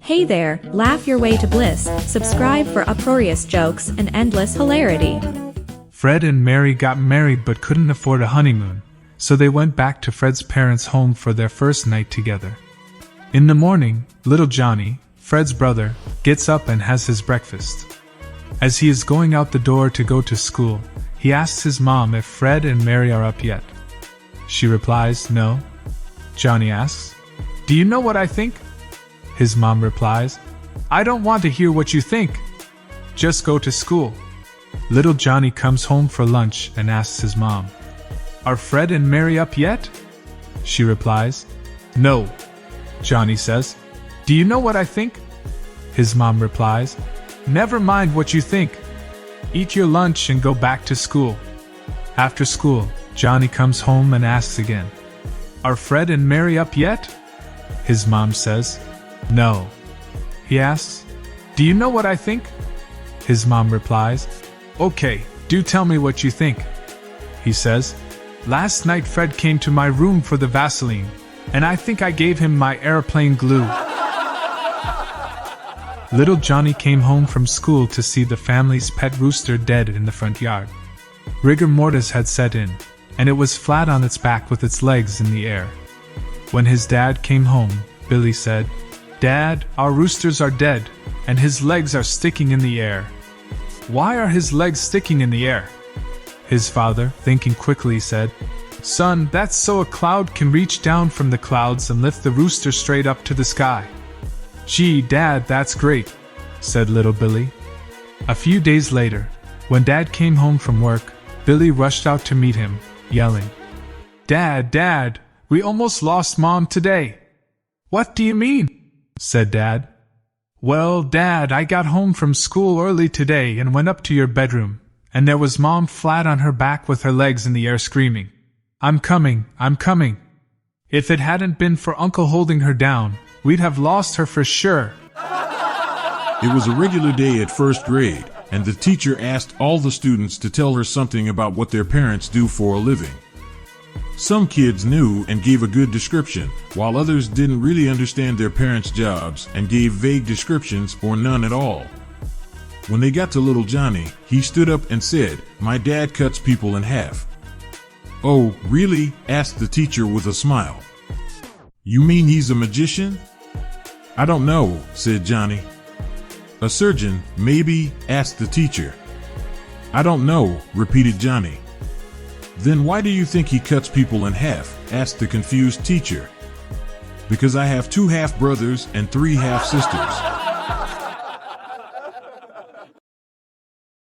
Hey there, laugh your way to bliss, subscribe for uproarious jokes and endless hilarity. Fred and Mary got married but couldn't afford a honeymoon, so they went back to Fred's parents' home for their first night together. In the morning, little Johnny, Fred's brother, gets up and has his breakfast. As he is going out the door to go to school, he asks his mom if Fred and Mary are up yet. She replies, "No." Johnny asks, "Do you know what I think?" His mom replies, "I don't want to hear what you think. Just go to school." Little Johnny comes home for lunch and asks his mom, "Are Fred and Mary up yet?" She replies, "No." Johnny says, "Do you know what I think?" His mom replies, "Never mind what you think. Eat your lunch and go back to school." After school, Johnny comes home and asks again, "Are Fred and Mary up yet?" His mom says, "No." He asks, "Do you know what I think?" His mom replies, "Okay, do tell me what you think." He says, "Last night Fred came to my room for the Vaseline, and I think I gave him my aeroplane glue." Little Johnny came home from school to see the family's pet rooster dead in the front yard. Rigor mortis had set in, and it was flat on its back with its legs in the air. When his dad came home, Billy said, "Dad, our roosters are dead, and his legs are sticking in the air." "Why are his legs sticking in the air?" His father, thinking quickly, said, "Son, that's so a cloud can reach down from the clouds and lift the rooster straight up to the sky." "Gee, Dad, that's great," said little Billy. A few days later, when Dad came home from work, Billy rushed out to meet him, yelling, Dad, we almost lost Mom today." "What do you mean?" said Dad. "Well, Dad, I got home from school early today and went up to your bedroom, and there was Mom flat on her back with her legs in the air screaming, 'I'm coming, I'm coming.' If it hadn't been for Uncle holding her down, we'd have lost her for sure." It was a regular day at first grade, and the teacher asked all the students to tell her something about what their parents do for a living. Some kids knew and gave a good description, while others didn't really understand their parents' jobs and gave vague descriptions or none at all. When they got to little Johnny, he stood up and said, "My dad cuts people in half." "Oh, really?" asked the teacher with a smile. "You mean he's a magician?" "I don't know," said Johnny. "A surgeon, maybe?" asked the teacher. "I don't know," repeated Johnny. "Then why do you think he cuts people in half?" asked the confused teacher. "Because I have 2 half-brothers and 3 half-sisters."